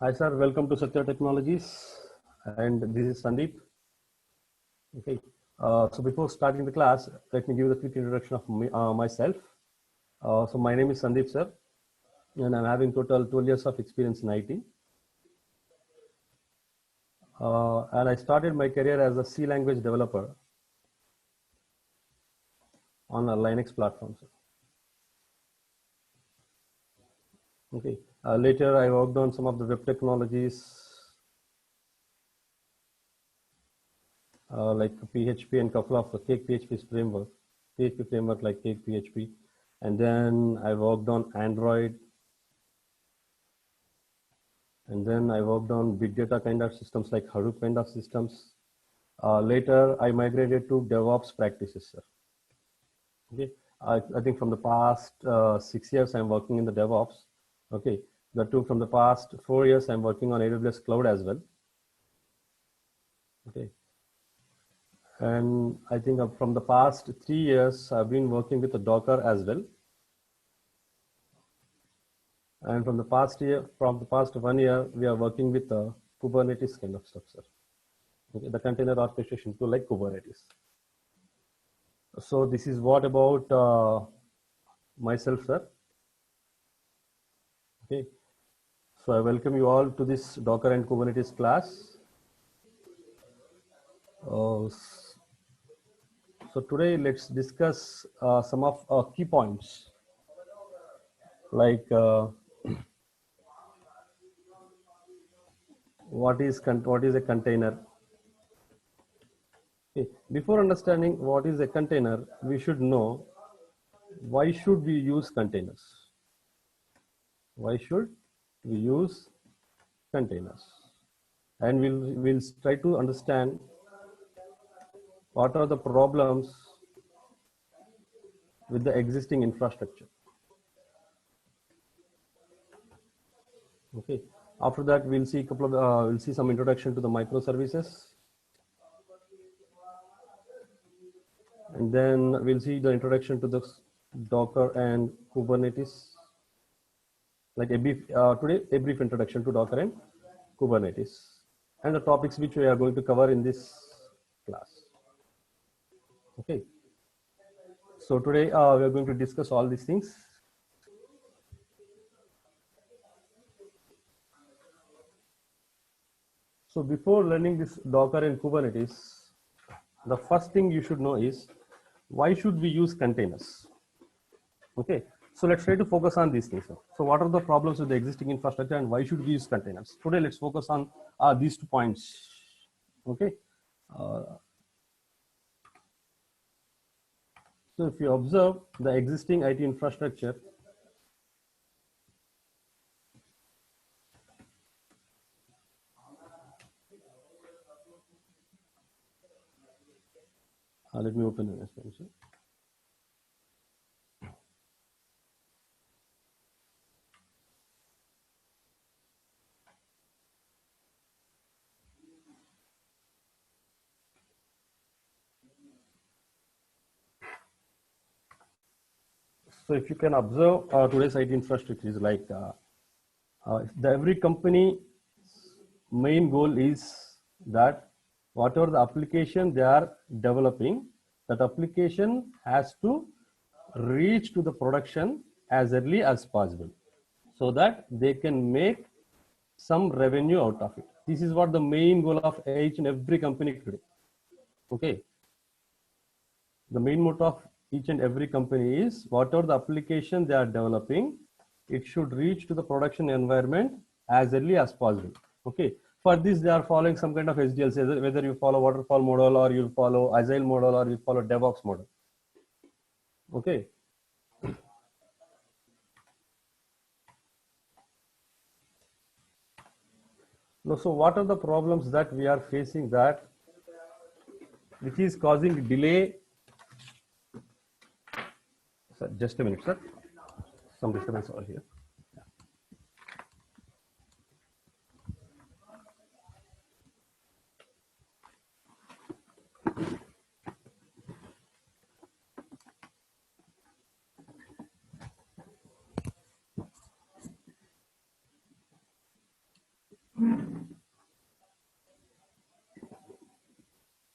Hi sir, welcome to Satya Technologies, and this is Sandeep. Okay, so before starting the class, let me give the quick introduction of myself. So my name is Sandeep sir, and I'm having total 12 years of experience in IT. And I started my career as a C language developer on a Linux platform. Sir. Okay, later I worked on some of the web technologies like PHP and couple of Cake PHP framework like Cake PHP, and then I worked on Android, and then I worked on big data kind of systems like Hadoop kind of systems. Later, I migrated to DevOps practices, sir. Okay, I think from the past 6 years, I'm working in the DevOps. Okay, the two from the past 4 years, I'm working on AWS Cloud as well. Okay, and I think from the past 3 years, I've been working with the Docker as well. And from the past 1 year, we are working with the Kubernetes kind of stuff, sir. Okay, the container orchestration tool like Kubernetes. So this is what about myself, sir. Okay, so I welcome you all to this Docker and Kubernetes class. So today let's discuss some of key points like what is a container. Okay. Before understanding what is a container, we should know why should we use containers. Why should we use containers? And we'll try to understand what are the problems with the existing infrastructure. Okay. After that, we'll see we'll see some introduction to the microservices, and then we'll see the introduction to the Docker and Kubernetes. Like today, a brief introduction to Docker and Kubernetes, and the topics which we are going to cover in this class. Okay. So today we are going to discuss all these things. So before learning this Docker and Kubernetes, the first thing you should know is why should we use containers? Okay, so let's try to focus on these things. So what are the problems with the existing infrastructure and why should we use containers? Today, let's focus on these 2 points. Okay. So if you observe the existing IT infrastructure, let me open an expansion. So if you can observe today's IT infrastructure is like every company main goal is that whatever the application they are developing, that application has to reach to the production as early as possible so that they can make some revenue out of it. This is what the main goal of each and every company today. Okay. The main motto of each and every company is whatever the application they are developing, it should reach to the production environment as early as possible. Okay. For this, they are following some kind of SDLC, whether you follow waterfall model or you follow agile model or you follow DevOps model. Okay. Now, so what are the problems that we are facing that which is causing delay? Sir, just a minute, sir. Some disturbance over here.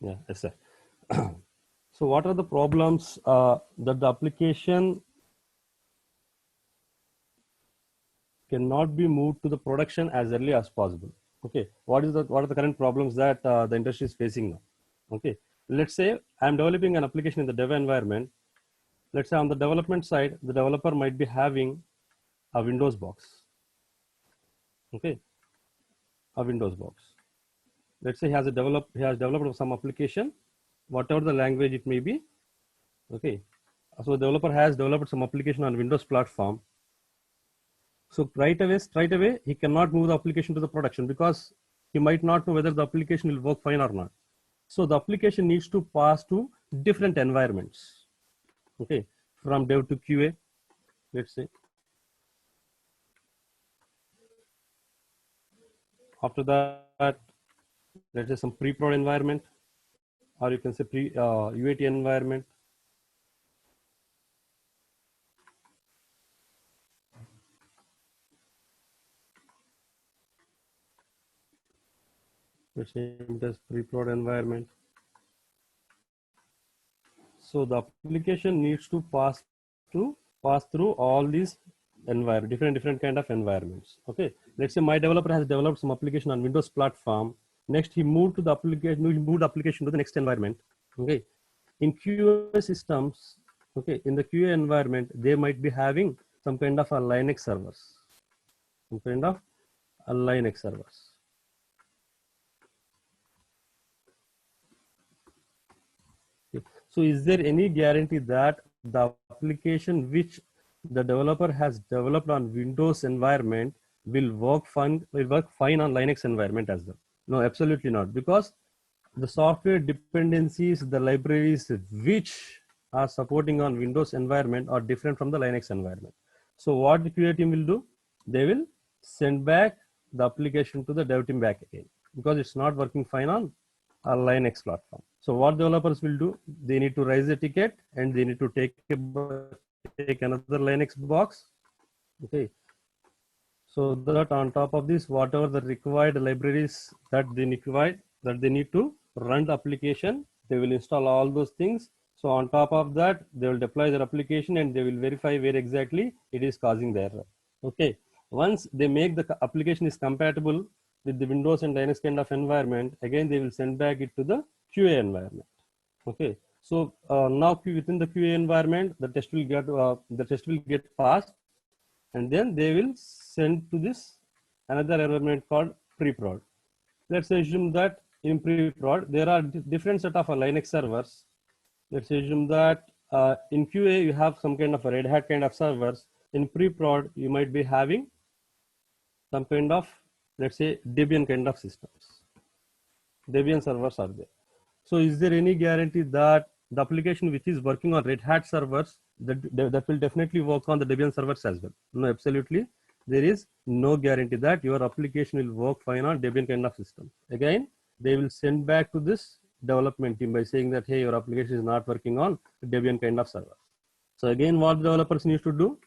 Yeah, yes, sir. So what are the problems that the application cannot be moved to the production as early as possible? Okay, what are the current problems that the industry is facing now? Okay, let's say I'm developing an application in the dev environment. Let's say on the development side, the developer might be having a Windows box. Okay, a Windows box. Let's say he has developed some application, whatever the language it may be. Okay, so the developer has developed some application on Windows platform. So straight away, he cannot move the application to the production because he might not know whether the application will work fine or not. So the application needs to pass to different environments. Okay, from dev to QA, let's say. After that, let's say some pre-prod environment, or you can say UAT environment. Let's say it as pre-prod environment. So the application needs to pass through all these different kind of environments. Okay, let's say my developer has developed some application on Windows platform. Next, he moved the application to the next environment. Okay, in QA systems, okay, in the QA environment, they might be having some kind of a Linux servers, some kind of a Linux servers. So is there any guarantee that the application which the developer has developed on Windows environment will work fine on Linux environment as well? No, absolutely not, because the software dependencies, the libraries which are supporting on Windows environment are different from the Linux environment. So what the QA team will do? They will send back the application to the dev team back again because it's not working fine on a Linux platform. So what developers will do? They need to raise a ticket and they need to take another Linux box. Okay. So that on top of this, whatever the required libraries that they need to run the application, they will install all those things. So on top of that, they will deploy their application and they will verify where exactly it is causing the error. Okay. Once they make the application is compatible with the Windows and Linux kind of environment, again they will send back it to the QA environment. Okay. So now within the QA environment, the test will get passed, and then they will send to this another environment called pre-prod. Let's assume that in pre-prod there are different set of Linux servers. Let's assume that in QA you have some kind of a Red Hat kind of servers. In pre-prod you might be having some kind of, let's say, Debian kind of systems. Debian servers are there. So is there any guarantee that the application which is working on Red Hat servers that will definitely work on the Debian servers as well? No, absolutely. There is no guarantee that your application will work fine on Debian kind of system. Again, they will send back to this development team by saying that, hey, your application is not working on Debian kind of server. So again, what developers need to do?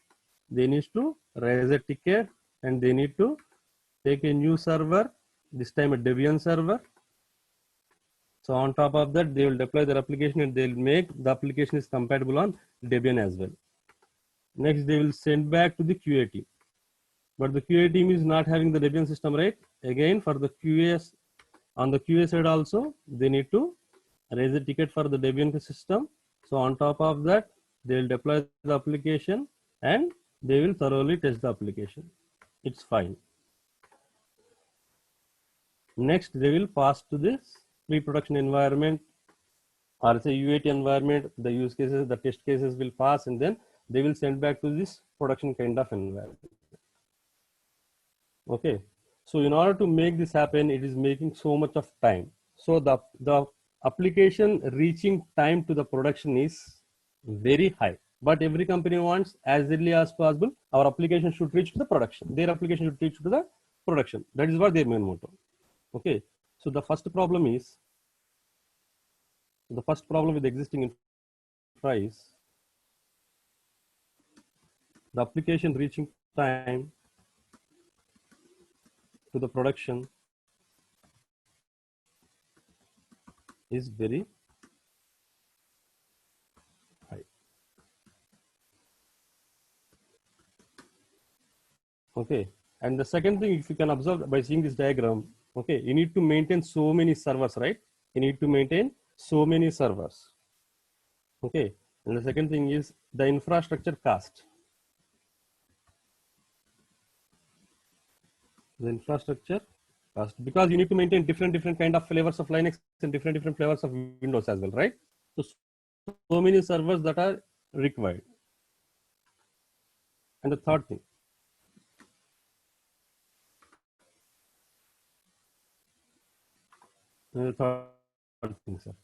They need to raise a ticket and they need to take a new server, this time a Debian server. So on top of that, they will deploy their application and they'll make the application is compatible on Debian as well. Next, they will send back to the QA team. But the QA team is not having the Debian system, right? Again, for the QA, on the QA side also, they need to raise a ticket for the Debian system. So on top of that, they will deploy the application and they will thoroughly test the application. It's fine. Next, they will pass to this pre-production environment or say UAT environment. The use cases, the test cases will pass and then they will send back to this production kind of environment. Okay. So in order to make this happen, it is making so much of time. So the application reaching time to the production is very high. But every company wants as early as possible, our application should reach to the production. Their application should reach to the production. That is what their main motto. Okay. So the first problem with existing infra is the application reaching time to the production is very high. Okay, and the second thing, if you can observe by seeing this diagram, okay, you need to maintain so many servers, right? You need to maintain so many servers. Okay, and the second thing is the infrastructure cost. The infrastructure cost, because you need to maintain different kind of flavors of Linux and different flavors of Windows as well, right? So many servers that are required. And the third thing, sir.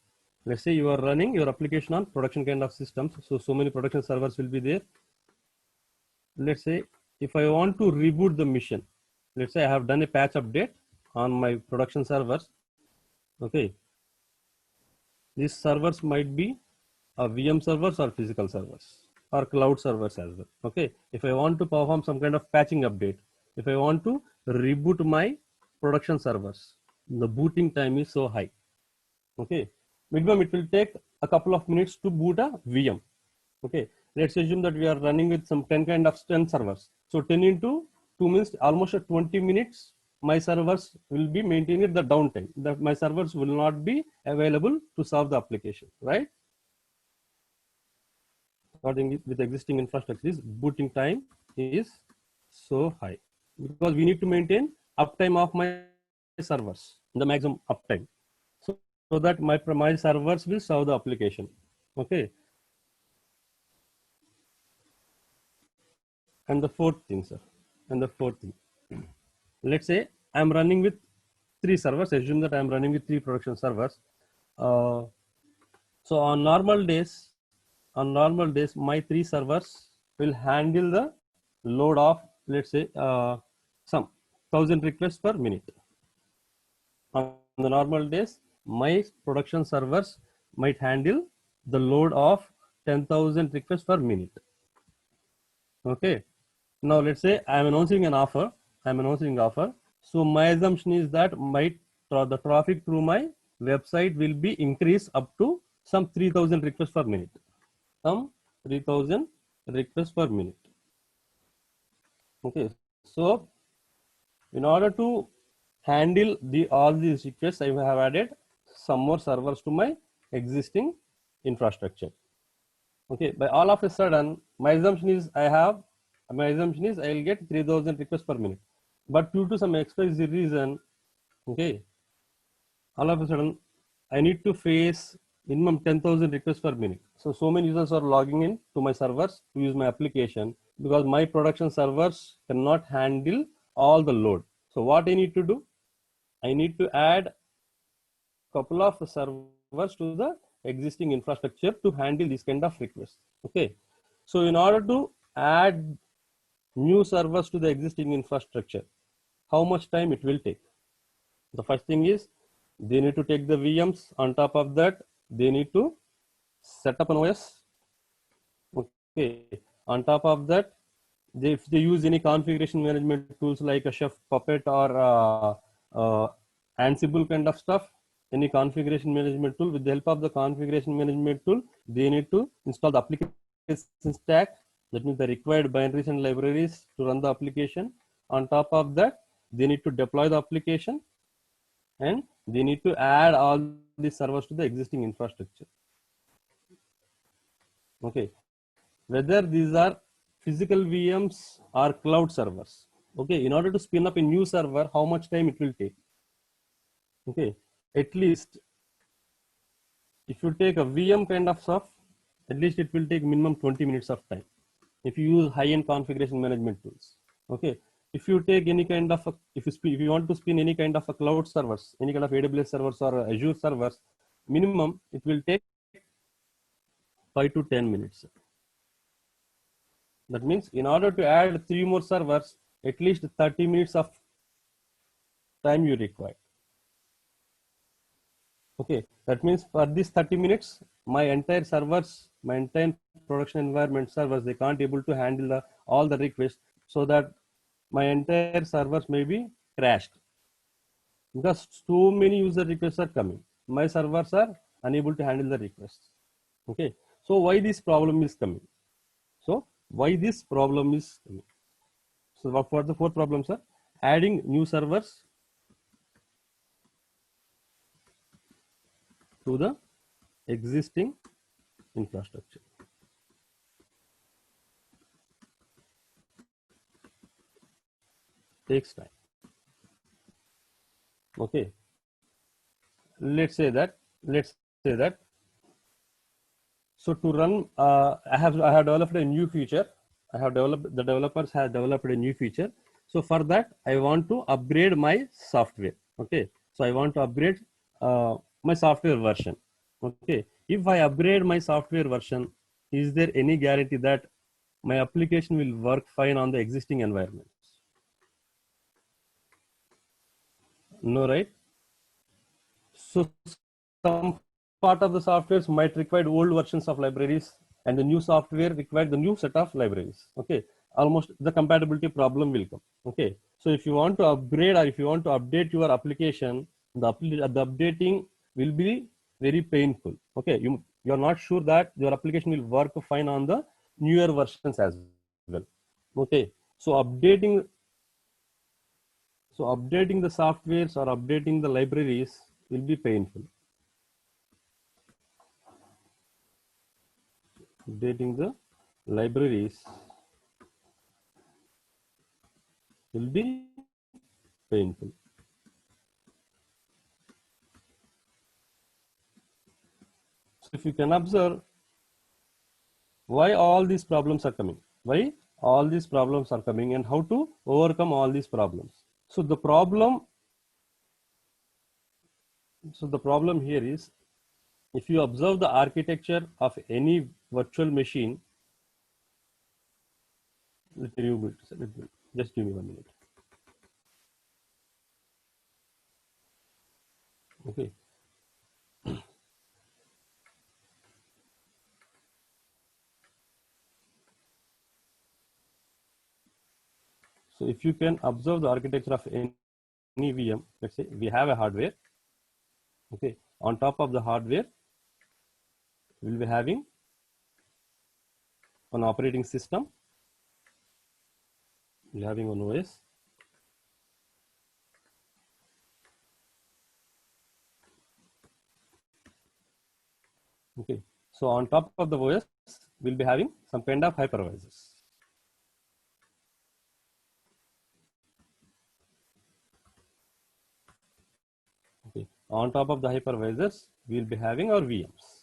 Let's say you are running your application on production kind of systems. So many production servers will be there. Let's say if I want to reboot the mission, let's say I have done a patch update on my production servers. Okay. These servers might be VM servers or physical servers or cloud servers as well. Okay. If I want to perform some kind of patching update, if I want to reboot my production servers, the booting time is so high. Okay. Minimum it will take a couple of minutes to boot a VM. Okay. Let's assume that we are running with some 10 servers. So 10 into 2 means almost 20 minutes my servers will be maintaining the downtime. That my servers will not be available to serve the application, right? Starting with existing infrastructure, this booting time is so high because we need to maintain uptime of my servers, the maximum uptime, so that my servers will serve the application. Okay. And the fourth thing, sir. And the fourth thing, let's say I'm running with 3 servers. Assume that I'm running with 3 production servers. So on normal days, my 3 servers will handle the load of, let's say, some 1000 requests per minute. On the normal days, my production servers might handle the load of 10,000 requests per minute. Okay. Now let's say I'm announcing an offer. So my assumption is that the traffic through my website will be increased up to some 3000 requests per minute. Some 3000 requests per minute. Okay. So in order to handle all these requests, I have added some more servers to my existing infrastructure. Okay. By all of a sudden, my assumption is I'll get 3000 requests per minute. But due to some XYZ reason, okay, all of a sudden I need to face minimum 10,000 requests per minute. So many users are logging in to my servers to use my application because my production servers cannot handle all the load. So what I need to do? I need to add a couple of servers to the existing infrastructure to handle this kind of requests. Okay. So in order to add new servers to the existing infrastructure, how much time it will take? The first thing is they need to take the VMs. On top of that, they need to set up an OS. Okay. On top of that, if they use any configuration management tools like a Chef, Puppet, or Ansible kind of stuff, any configuration management tool, with the help of the configuration management tool, they need to install the application stack. That means the required binaries and libraries to run the application. On top of that, they need to deploy the application and they need to add all these servers to the existing infrastructure. Okay. Whether these are physical VMs or cloud servers. Okay. In order to spin up a new server, how much time it will take? Okay. At least if you take a VM kind of stuff, at least it will take minimum 20 minutes of time. If you use high-end configuration management tools. Okay. If you take any kind of if you want to spin any kind of a cloud servers, any kind of AWS servers or Azure servers, minimum it will take 5 to 10 minutes. That means in order to add 3 more servers, at least 30 minutes of time you require. Okay, that means for this 30 minutes, my entire servers, my entire production environment servers, they can't able to handle all the requests, so that my entire servers may be crashed because so many user requests are coming. My servers are unable to handle the requests. Okay, so why this problem is coming? So why this problem is coming? So what for the fourth problem, sir? Adding new servers to the existing infrastructure takes time. Okay, let's say that so to run I have developed a new feature. The developers have developed a new feature. So for that I want to upgrade my software. Okay, so I want to upgrade my software version. Okay, if I upgrade my software version, is there any guarantee that my application will work fine on the existing environment? No, right? So some part of the softwares might require old versions of libraries, and the new software require the new set of libraries. Okay, almost the compatibility problem will come. Okay, so if you want to upgrade or if you want to update your application, the updating will be very painful. Okay, you are not sure that your application will work fine on the newer versions as well. Okay, so updating the softwares or updating the libraries will be painful. Updating the libraries will be painful. So if you can observe why all these problems are coming, why all these problems are coming and how to overcome all these problems. So the problem here is, if you observe the architecture of any virtual machine, just give me 1 minute. Okay. So if you can observe the architecture of any VM, let's say we have a hardware. Okay. On top of the hardware, we will be having an operating system. We're having an OS. Okay. So on top of the OS, we'll be having some kind of hypervisors. Okay. On top of the hypervisors, we'll be having our VMs.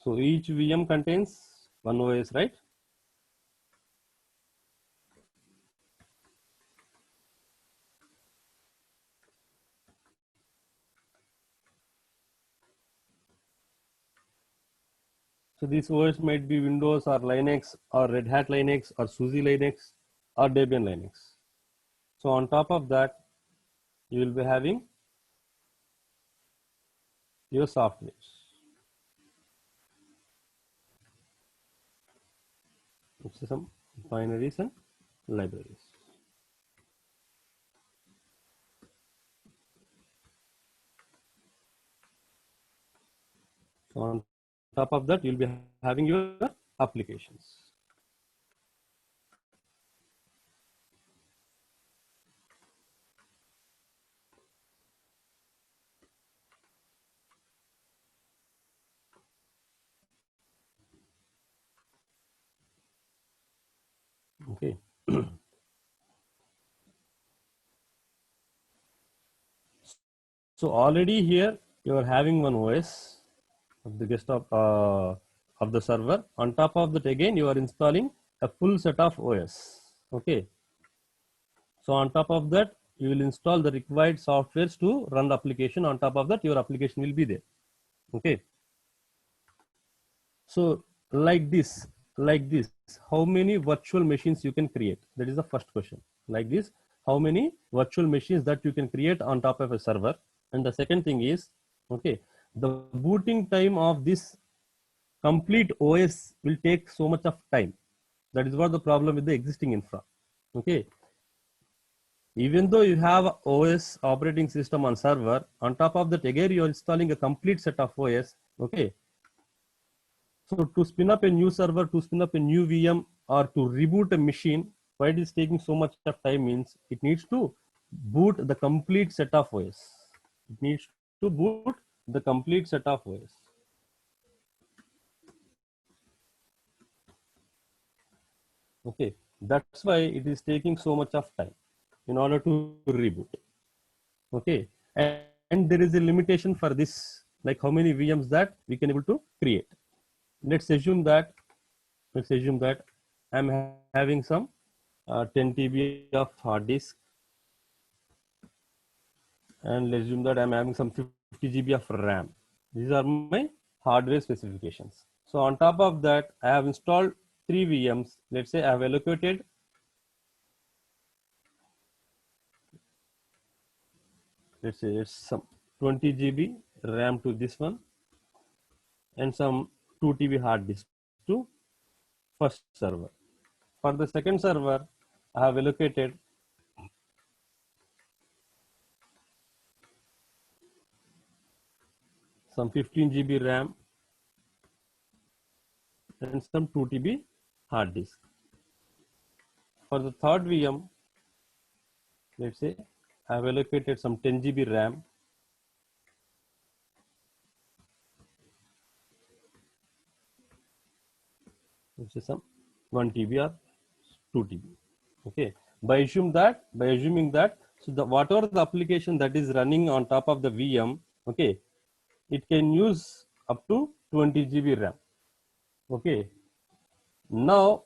So each VM contains one OS, right? So this OS might be Windows or Linux or Red Hat Linux or SUSE Linux or Debian Linux. So on top of that, you will be having your software. It's some binaries and libraries. So on top of that, you'll be having your applications. Okay. So already here you are having one OS of the desktop of the server. On top of that, again you are installing a full set of OS. Okay. So on top of that, you will install the required softwares to run the application. On top of that, your application will be there. Okay. So like this, how many virtual machines you can create? That is the first question. Like this, how many virtual machines that you can create on top of a server? And the second thing is, okay, the booting time of this complete OS will take so much of time. That is what the problem with the existing infra. Okay. Even though you have OS operating system on server, on top of that, again, you are installing a complete set of OS. Okay. So to spin up a new server, to spin up a new VM, or to reboot a machine, why it is taking so much of time means it needs to boot the complete set of OS. It needs to boot the complete set of OS. Okay, that's why it is taking so much of time in order to reboot. Okay, and there is a limitation for this, like how many VMs that we can able to create. Let's assume that I'm having some 10 TB of hard disk, and let's assume that I'm having some 50 GB of RAM. These are my hardware specifications. So on top of that, I have installed 3 VMs. Let's say I have allocated let's say it's some 20 GB RAM to this one and some 2 TB hard disk to first server. For the second server, I have allocated some 15 GB RAM and some 2 TB hard disk. For the third VM, let's say I have allocated some 10 GB RAM which is some 1 TB or 2 TB. Okay. By assuming that, so the whatever the application that is running on top of the VM, okay, it can use up to 20 GB RAM. Okay. Now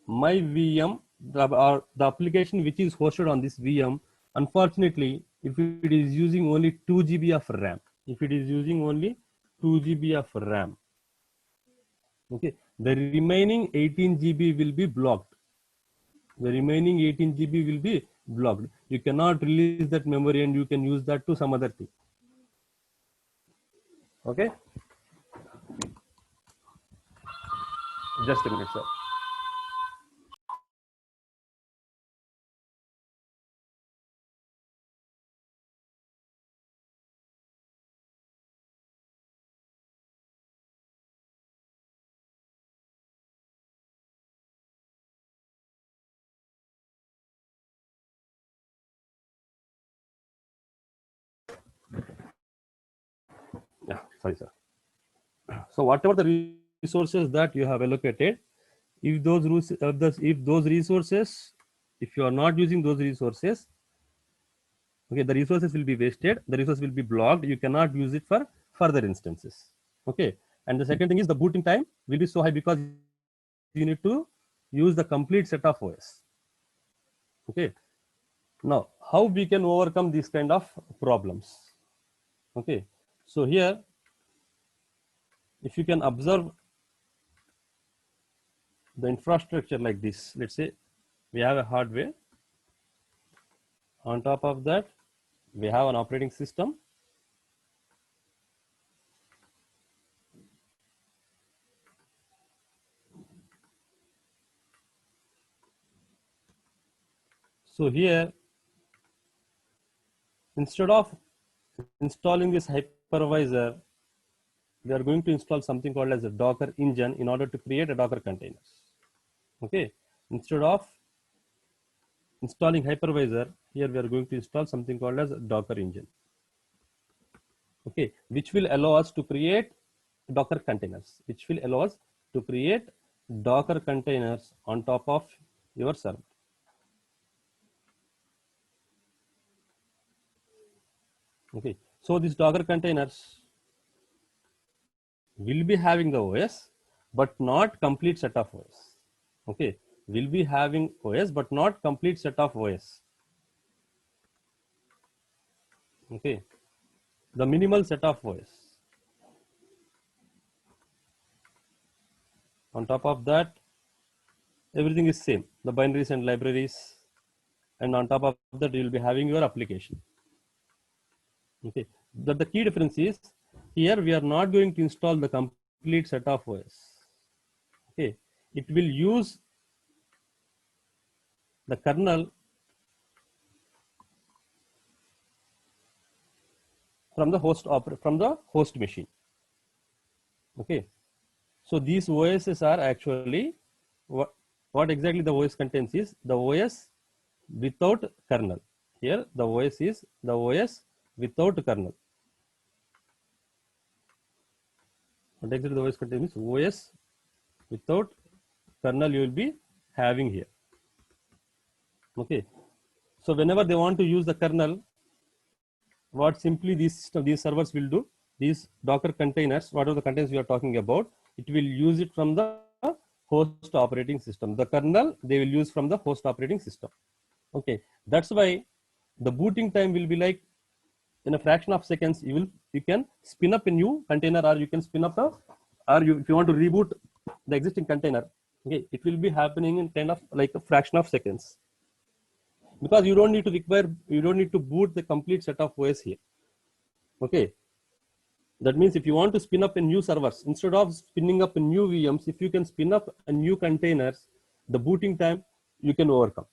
my VM, or the application which is hosted on this VM, unfortunately, if it is using only 2 GB of RAM, if it is using only 2 GB of RAM, okay, the remaining 18 GB will be blocked. The remaining 18 GB will be blocked. You cannot release that memory and you can use that to some other thing. Okay. Just a minute, sir. Yeah, sorry, sir. So whatever the resources that you have allocated, if those resources, if you are not using those resources, okay, the resources will be wasted, the resource will be blocked, you cannot use it for further instances. Okay. And the second thing is the booting time will be so high because you need to use the complete set of OS. Okay. Now, how we can overcome these kind of problems? Okay. So here, if you can observe the infrastructure like this, let's say we have a hardware. On top of that, we have an operating system. So here, instead of installing this hypervisor, we are going to install something called as a Docker engine in order to create a Docker containers. Okay. Instead of installing hypervisor, here we are going to install something called as a Docker engine. Okay, which will allow us to create Docker containers, which will allow us to create Docker containers on top of your server. Okay, so these Docker containers will be having the OS, but not complete set of OS. Okay, will be having OS, but not complete set of OS. Okay, the minimal set of OS. On top of that, everything is same, the binaries and libraries, and on top of that, you will be having your application. Okay, but the key difference is here we are not going to install the complete set of OS. Okay, it will use the kernel from the host machine. Okay, so these OSs are actually what exactly the OS contains is the OS without kernel. Here the OS is the OS without kernel. What exactly the OS contains is OS without kernel you will be having here. Okay, so whenever they want to use the kernel, what simply these servers will do, these Docker containers, whatever the containers we are talking about, it will use it from the host operating system. The kernel they will use from the host operating system. Okay, that's why the booting time will be like in a fraction of seconds. You can spin up a new container, or you can spin up if you want to reboot the existing container. Okay, it will be happening in kind of like a fraction of seconds, because you don't need to boot the complete set of OS here. Okay, that means if you want to spin up a new servers, instead of spinning up a new VMs, if you can spin up a new containers, the booting time you can overcome.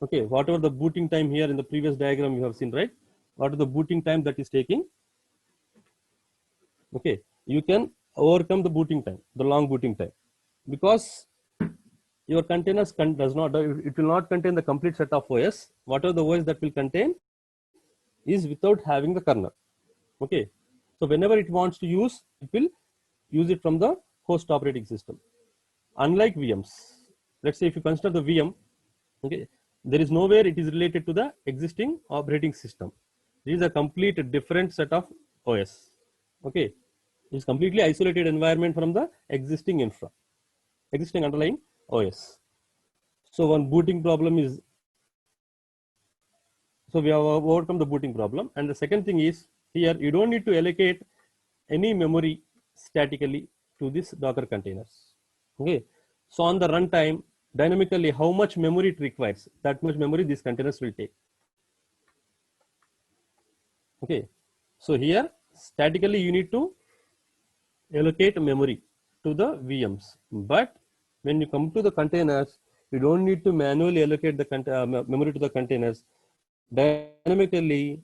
Okay, whatever the booting time here in the previous diagram you have seen, right? What is the booting time that is taking? Okay, you can overcome the booting time, the long booting time, because your containers it will not contain the complete set of OS. Whatever the OS that will contain is without having the kernel. Okay, so whenever it wants to use, it will use it from the host operating system. Unlike VMs, let's say if you consider the VM, okay, there is nowhere it is related to the existing operating system. This is a complete different set of OS. Okay, it's completely isolated environment from the existing underlying OS. So one booting problem is, so we have overcome the booting problem. And the second thing is, here you don't need to allocate any memory statically to this Docker containers. Okay, so on the runtime, dynamically how much memory it requires, that much memory these containers will take. Okay, so here statically you need to allocate memory to the VMs, but when you come to the containers, you don't need to manually allocate the memory to the containers. Dynamically,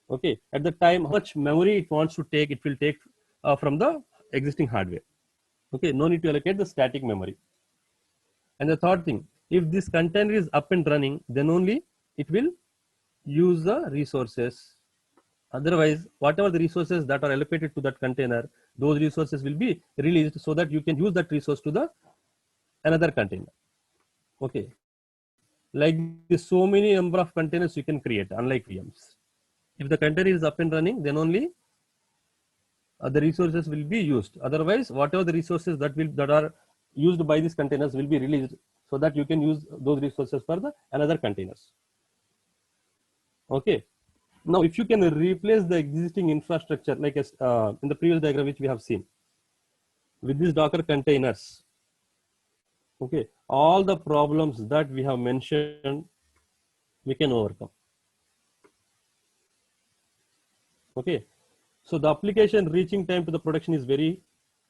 okay, at the time how much memory it wants to take, it will take from the existing hardware. Okay, no need to allocate the static memory. And the third thing, if this container is up and running, then only it will use the resources. Otherwise, whatever the resources that are allocated to that container, those resources will be released so that you can use that resource to the another container. Okay, like this, so many number of containers you can create, unlike VMs. If the container is up and running, then only the resources will be used. Otherwise, whatever the resources that are used by these containers will be released so that you can use those resources for the another containers. Okay, now if you can replace the existing infrastructure, like in the previous diagram which we have seen, with these Docker containers, okay, all the problems that we have mentioned we can overcome. Okay, so the application reaching time to the production is very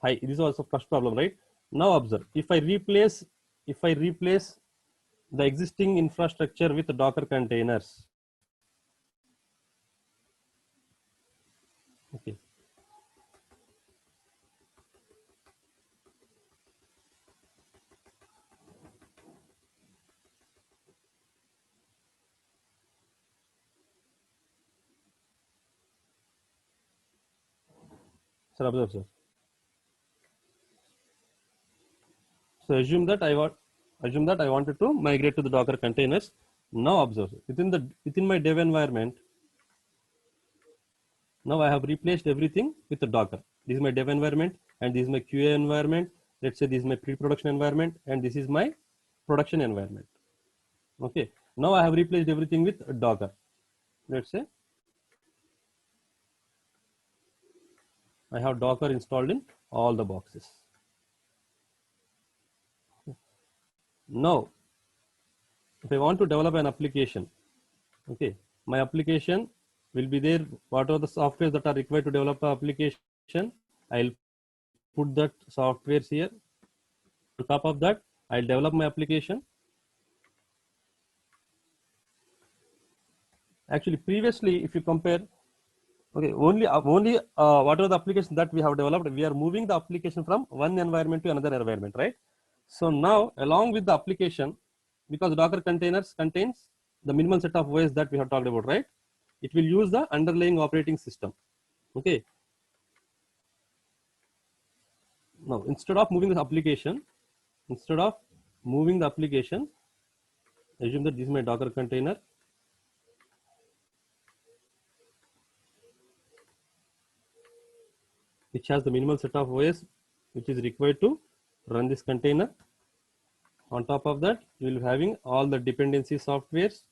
high. This is also first problem, right? Now observe, if I replace the existing infrastructure with the Docker containers, okay, sir, observe, sir. So assume that I wanted to migrate to the Docker containers. Now observe, within my dev environment, now I have replaced everything with the Docker. This is my dev environment, and this is my QA environment. Let's say this is my pre-production environment, and this is my production environment. Okay, now I have replaced everything with Docker. Let's say I have Docker installed in all the boxes. Now, if I want to develop an application, okay, my application will be there. What are the softwares that are required to develop an application? I'll put that softwares here. On top of that, I'll develop my application. Actually, previously, if you compare, okay, only whatever the application that we have developed, we are moving the application from one environment to another environment, right? So now, along with the application, because Docker containers contains the minimal set of OS that we have talked about, right? It will use the underlying operating system. Okay. Now, instead of moving the application, assume that this is my Docker container. Which has the minimal set of OS which is required to run this container. On top of that, you will be having all the dependency softwares.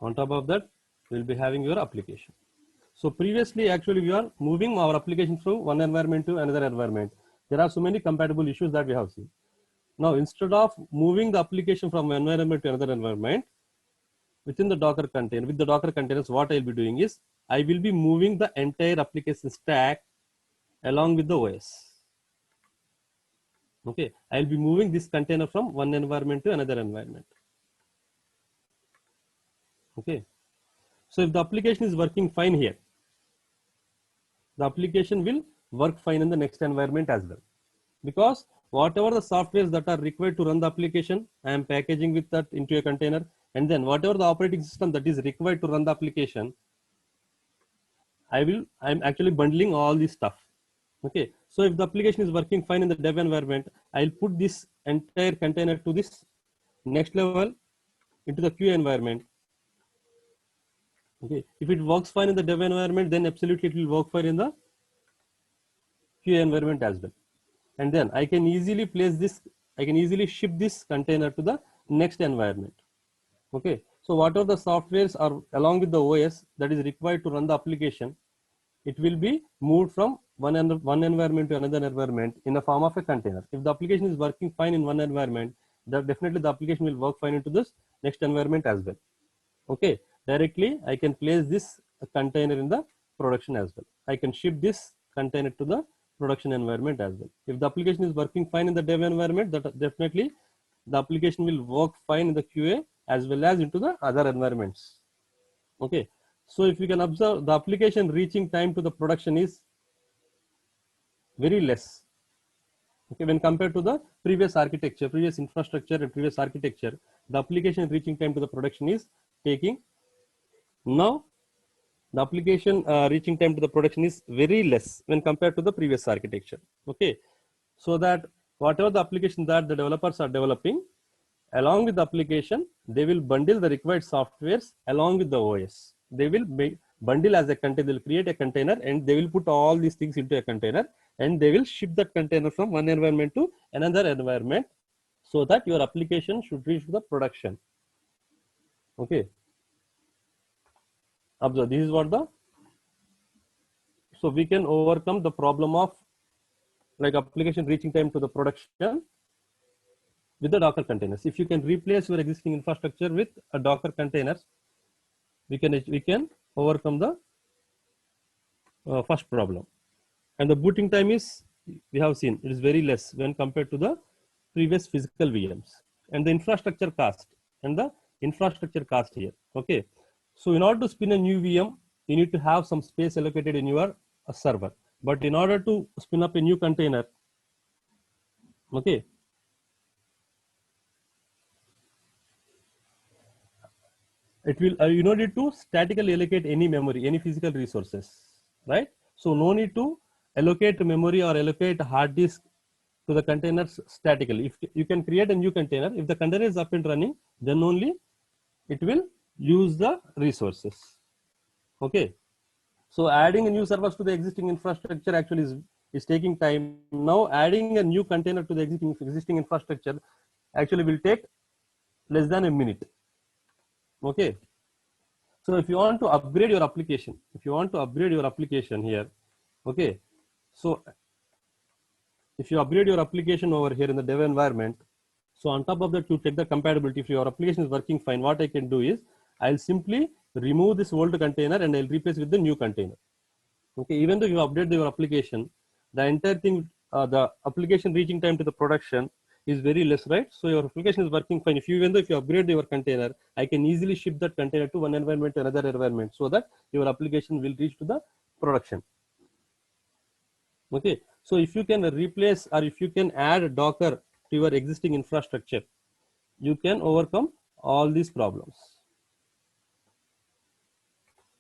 On top of that, you will be having your application. So previously, actually, we are moving our application from one environment to another environment. There are so many compatible issues that we have seen. Now, instead of moving the application from one environment to another environment, within the Docker container, with the Docker containers, what I'll be doing is, I will be moving the entire application stack along with the OS. Okay, I'll be moving this container from one environment to another environment. Okay, so if the application is working fine here, the application will work fine in the next environment as well, because whatever the softwares that are required to run the application, I am packaging with that into a container, and then whatever the operating system that is required to run the application, I'm actually bundling all this stuff. Okay, so if the application is working fine in the dev environment, I'll put this entire container to this next level into the QA environment. Okay, if it works fine in the dev environment, then absolutely it will work fine in the QA environment as well. And then I can easily place this, I can easily ship this container to the next environment. Okay, so whatever the softwares are along with the OS that is required to run the application, it will be moved from one environment to another environment in the form of a container. If the application is working fine in one environment, then definitely the application will work fine into this next environment as well. Okay, directly I can place this container in the production as well. I can ship this container to the production environment as well. If the application is working fine in the dev environment, that definitely the application will work fine in the QA as well as into the other environments. Okay, so if you can observe, the application reaching time to the production is very less. Okay, when compared to the previous architecture, previous infrastructure and previous architecture, the application reaching time to the production is taking. Now, the application reaching time to the production is very less when compared to the previous architecture. Okay, so that whatever the application that the developers are developing, along with the application, they will bundle the required softwares along with the OS. They will bundle as a container, they will create a container and they will put all these things into a container and they will ship that container from one environment to another environment so that your application should reach the production. Okay. Observe, this is what the, so we can overcome the problem of like application reaching time to the production with the Docker containers. If you can replace your existing infrastructure with a Docker containers, we can overcome the first problem. And the booting time is, we have seen, it is very less when compared to the previous physical VMs. And the infrastructure cost here. Okay, so in order to spin a new VM, you need to have some space allocated in your server. But in order to spin up a new container, okay, it will you don't need to statically allocate any memory, any physical resources, right? So no need to allocate memory or allocate hard disk to the containers statically. If you can create a new container, if the container is up and running, then only it will use the resources. Okay, so adding a new servers to the existing infrastructure actually is taking time. Now adding a new container to the existing infrastructure actually will take less than a minute. Okay, So if you want to upgrade your application, here, okay. So if you upgrade your application over here in the dev environment, so on top of that, you check the compatibility. If your application is working fine, what I can do is I'll simply remove this old container and I'll replace with the new container. Okay, even though you update your application, the entire thing, the application reaching time to the production is very less, right? So your application is working fine. Even though if you upgrade your container, I can easily ship that container to one environment to another environment, so that your application will reach to the production. Okay, so if you can replace or if you can add Docker to your existing infrastructure, you can overcome all these problems.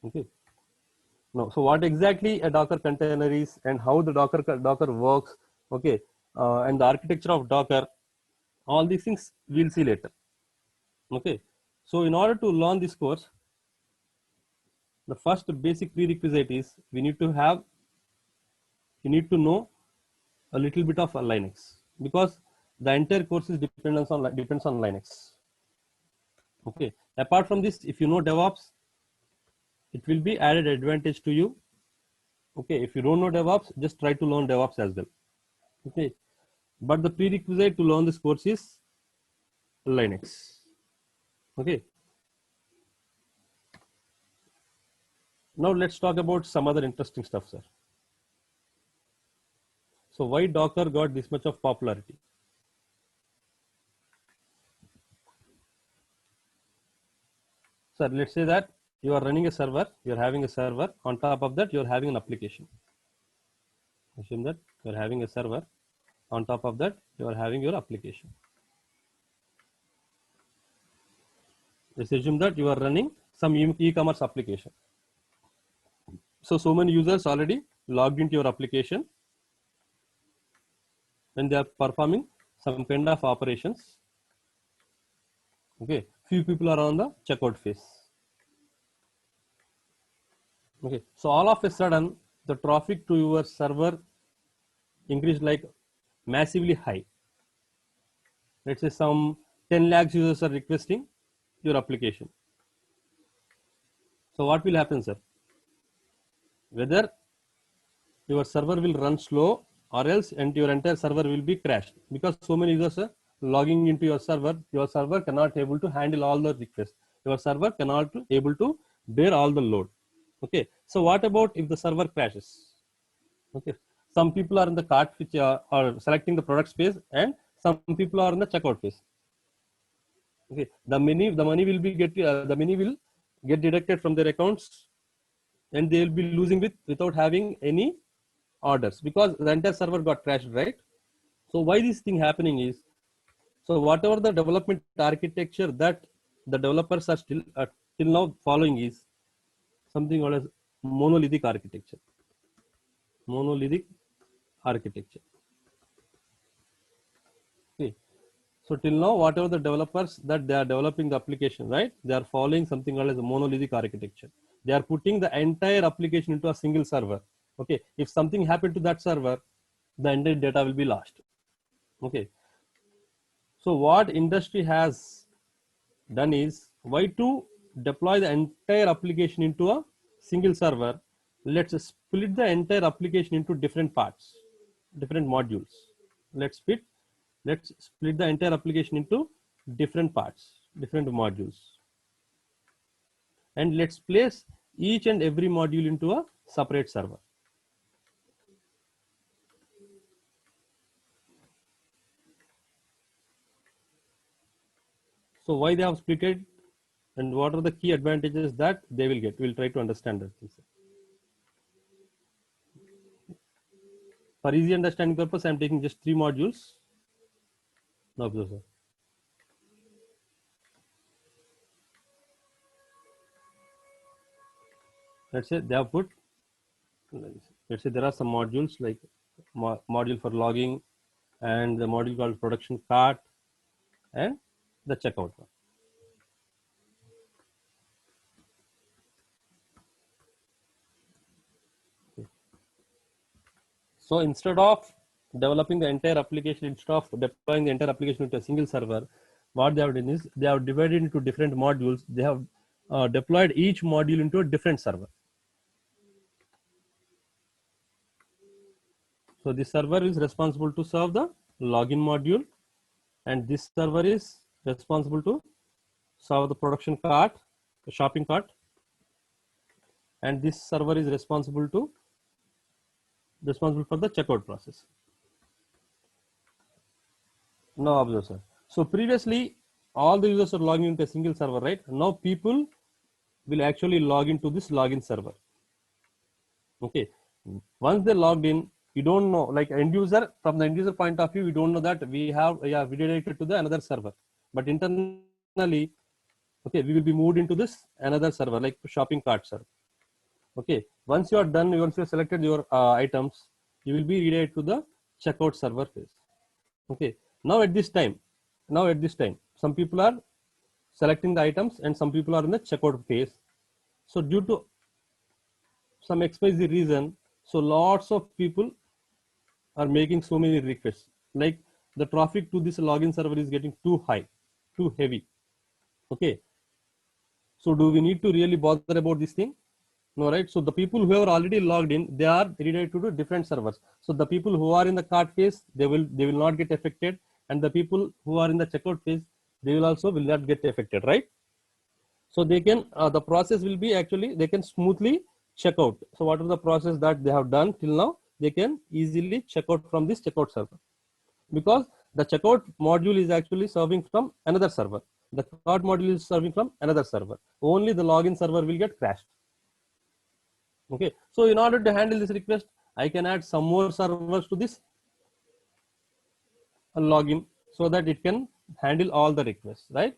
Okay. Now, so what exactly a Docker container is and how the Docker works, okay, and the architecture of Docker, all these things we'll see later. Okay, so in order to learn this course, the first basic prerequisite is you need to know a little bit of Linux, because the entire course is depends on Linux. Okay, apart from this, if you know DevOps, it will be added advantage to you. Okay, if you don't know DevOps, just try to learn DevOps as well. Okay, but the prerequisite to learn this course is Linux. Okay, now let's talk about some other interesting stuff, sir. So why Docker got this much of popularity? Sir, let's say that you are running a server, you're having a server, on top of that you're having an application. Assume that you're having a server, on top of that you are having your application. Let's assume that you are running some e-commerce application. So many users already logged into your application and they are performing some kind of operations. Okay, few people are on the checkout phase. Okay, so all of a sudden the traffic to your server increased like massively high. Let's say some 10 lakhs users are requesting your application. So what will happen, sir? Whether your server will run slow or else and your entire server will be crashed, because so many users are logging into your server cannot able to handle all the requests. Your server cannot able to bear all the load. Okay, so what about if the server crashes? Okay, some people are in the cart which are selecting the product space and some people are in the checkout phase. Okay, the money will be get deducted from their accounts and they will be losing without having any orders, because the entire server got crashed, right? So why this thing happening is, so whatever the development architecture that the developers are still till now following is something called as monolithic architecture. Okay, so till now whatever the developers that they are developing the application, right, they are following something called as a monolithic architecture. They are putting the entire application into a single server. Okay, if something happened to that server, the entire data will be lost. Okay, so what industry has done is, why to deploy the entire application into a single server? Let's split the entire application into different parts, different modules. Let's split the entire application into different parts, different modules, and let's place each and every module into a separate server. So why they have split it and what are the key advantages that they will get? We'll try to understand that. For easy understanding purpose, I'm taking just 3 modules. No, sir. Let's say they have put, let's say there are some modules like module for logging and the module called production cart and the checkout one. Okay. So instead of developing the entire application, instead of deploying the entire application into a single server, what they have done is they have divided into different modules. They have deployed each module into a different server. So this server is responsible to serve the login module, and this server is responsible to serve the production cart, the shopping cart, and this server is responsible for the checkout process. Now observe, sir. So previously, all the users are logging into a single server, right? Now people will actually log into this login server. Okay. Once they logged in, you don't know, like end user, from the end user point of view, we don't know that we redirected to the another server. But internally, okay, we will be moved into this another server, like shopping cart server. Okay. Once you are done, once you have selected your items, you will be redirected to the checkout server phase. Okay. Now at this time, some people are selecting the items and some people are in the checkout phase. So due to some XYZ reason, so lots of people are making so many requests. Like the traffic to this login server is getting too high, too heavy. Okay. So do we need to really bother about this thing? No, right? So the people who are already logged in, they are redirected to different servers. So the people who are in the cart phase, they will not get affected, and the people who are in the checkout phase, they will not get affected, right? So they can the process will be actually they can smoothly check out. So whatever the process that they have done till now, they can easily check out from this checkout server, because the checkout module is actually serving from another server. The cart module is serving from another server. Only the login server will get crashed. Okay. So in order to handle this request, I can add some more servers to this login so that it can handle all the requests, right?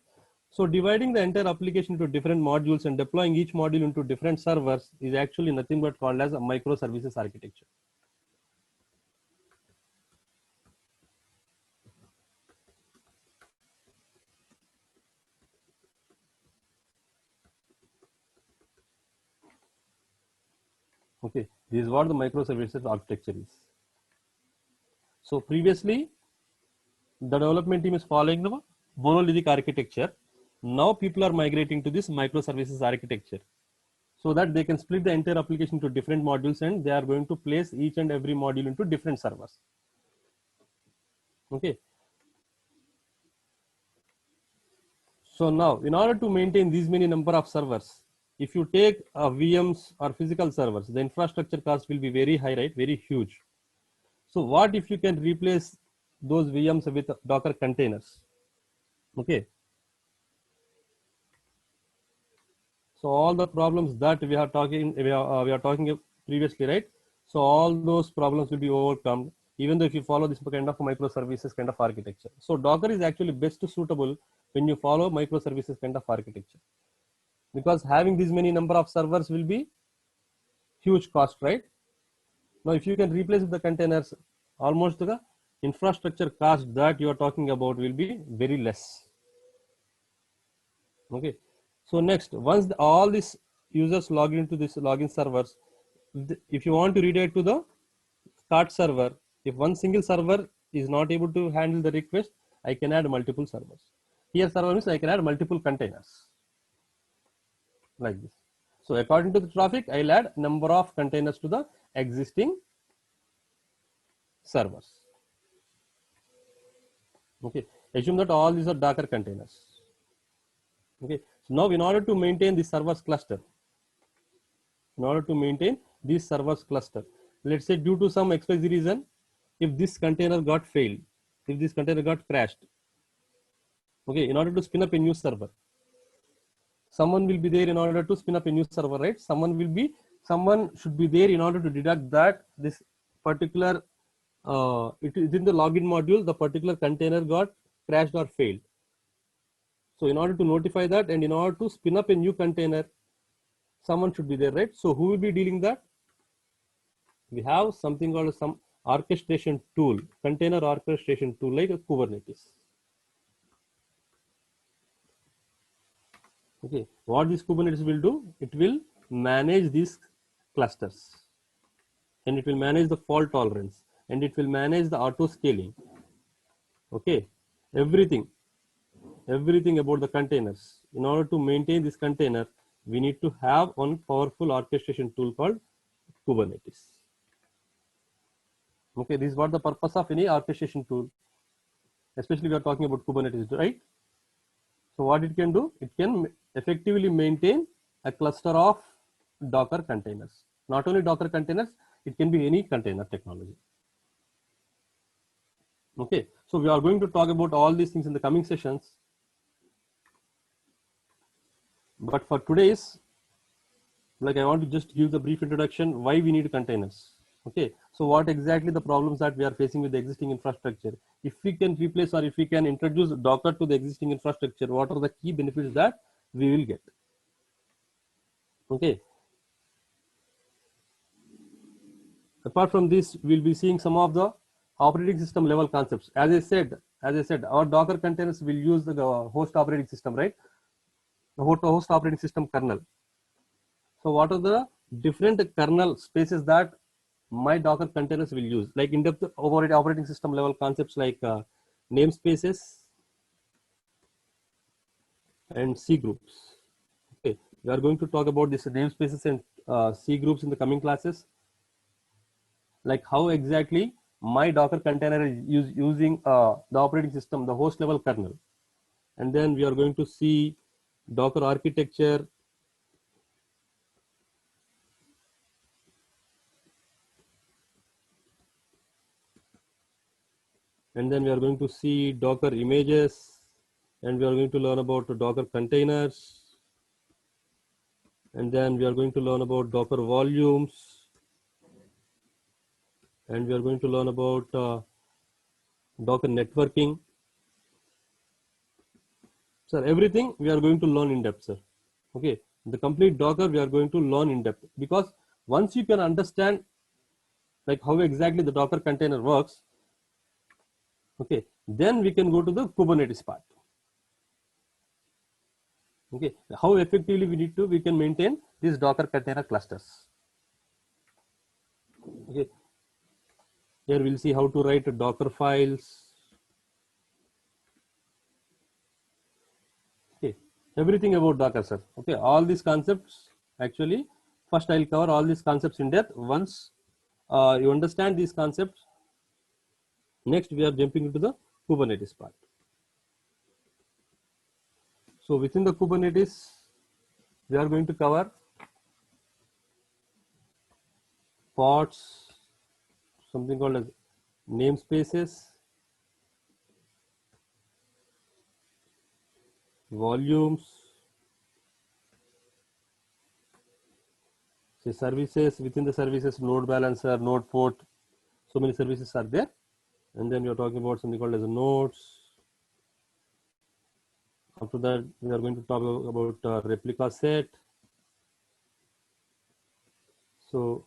So dividing the entire application into different modules and deploying each module into different servers is actually nothing but called as a microservices architecture. Okay, this is what the microservices architecture is. So previously, the development team is following the monolithic architecture. Now people are migrating to this microservices architecture, so that they can split the entire application to different modules, and they are going to place each and every module into different servers. Okay. So now, in order to maintain these many number of servers, if you take VMs or physical servers, the infrastructure cost will be very high, right? Very huge. So what if you can replace those VMs with Docker containers? Okay. So all the problems that we are talking previously, right? So all those problems will be overcome, even though if you follow this kind of microservices kind of architecture. So Docker is actually best suitable when you follow microservices kind of architecture, because having this many number of servers will be huge cost, right? Now, if you can replace the containers, almost the infrastructure cost that you are talking about will be very less. Okay. So next, once all these users log into this login servers, if you want to redirect to the cart server, if one single server is not able to handle the request, I can add multiple servers. Here server means I can add multiple containers like this. So according to the traffic, I'll add number of containers to the existing servers. Okay. Assume that all these are Docker containers. Okay. So now in order to maintain the servers cluster, let's say due to some XYZ reason, if this container got failed, if this container got crashed, okay, in order to spin up a new server, someone will be there in order to spin up a new server, right? Someone should be there in order to detect that this particular it is in the login module, the particular container got crashed or failed. So in order to notify that and in order to spin up a new container, someone should be there, right? So who will be dealing that? We have something called some orchestration tool, container orchestration tool like a Kubernetes. Okay, what this Kubernetes will do? It will manage these clusters, and it will manage the fault tolerance, and it will manage the auto scaling. Okay, everything about the containers. In order to maintain this container, we need to have one powerful orchestration tool called Kubernetes. Okay, this is what the purpose of any orchestration tool, especially we are talking about Kubernetes, right? So what it can do, it can effectively maintain a cluster of Docker containers. Not only Docker containers, it can be any container technology. Okay, so we are going to talk about all these things in the coming sessions. But for today's, like, I want to just give the brief introduction why we need containers. Okay, so what exactly the problems that we are facing with the existing infrastructure? If we can replace or if we can introduce Docker to the existing infrastructure, what are the key benefits that we will get? Okay. Apart from this, we'll be seeing some of the operating system level concepts. As I said, our Docker containers will use the host operating system, right? The host operating system kernel. So what are the different kernel spaces that my Docker containers will use? Like in-depth operating system level concepts like namespaces and C groups. Okay, we are going to talk about this namespaces and C groups in the coming classes. Like how exactly my Docker container is using the operating system, the host level kernel. And then we are going to see Docker architecture, and then we are going to see Docker images, and we are going to learn about Docker containers, and then we are going to learn about Docker volumes, and we are going to learn about Docker networking. Sir, everything we are going to learn in depth, sir. Okay, the complete Docker we are going to learn in depth, because once you can understand like how exactly the Docker container works, okay, then we can go to the Kubernetes part. Okay, how effectively we can maintain these Docker container clusters. Okay, here we'll see how to write Docker files. Okay, everything about Docker, sir. Okay, all these concepts, actually first I'll cover all these concepts in depth. Once you understand these concepts, next we are jumping into the Kubernetes part. So within the Kubernetes, we are going to cover pods, something called as namespaces, volumes, say services. Within the services, load balancer, node port, so many services are there. And then we are talking about something called as nodes. After that, we are going to talk about replica set. So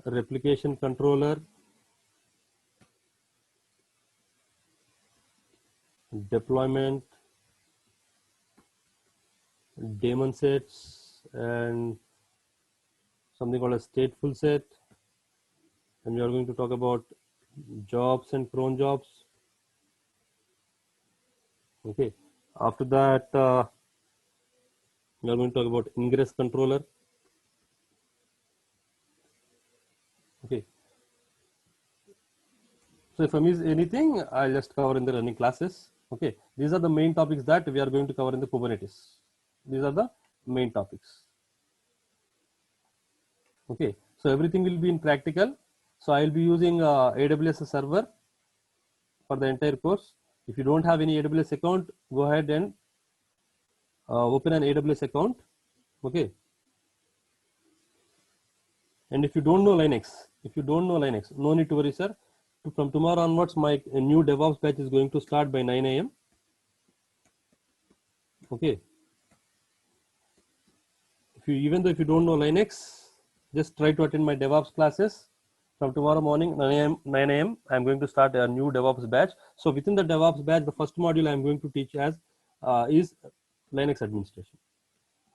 replication controller, deployment, daemon sets, and something called a stateful set. And we are going to talk about jobs and cron jobs. Okay. After that, we are going to talk about ingress controller. Okay. So if I miss anything, I'll just cover in the running classes. Okay. These are the main topics that we are going to cover in the Kubernetes. These are the main topics. Okay. So everything will be in practical. So I'll be using AWS server for the entire course. If you don't have any AWS account, go ahead and open an AWS account. Okay. And if you don't know Linux, no need to worry, sir. From tomorrow onwards, my new DevOps batch is going to start by 9 a.m. Okay. Even though if you don't know Linux, just try to attend my DevOps classes. From tomorrow morning, 9 a.m., I'm going to start a new DevOps batch. So within the DevOps batch, the first module I'm going to teach as is Linux administration.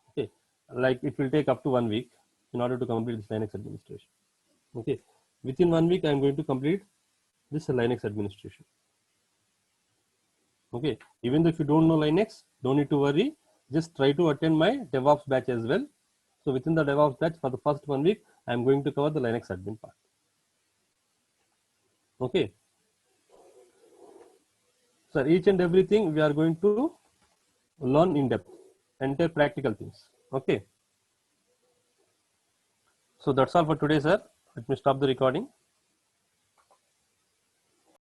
Okay. Like it will take up to 1 week in order to complete this Linux administration. Okay. Within 1 week, I'm going to complete this Linux administration. Okay. Even though if you don't know Linux, don't need to worry. just try to attend my DevOps batch as well. So within the DevOps batch for the first 1 week, I am going to cover the Linux admin part. Okay. So each and everything we are going to learn in depth, entire practical things. Okay. So that's all for today, sir. Let me stop the recording.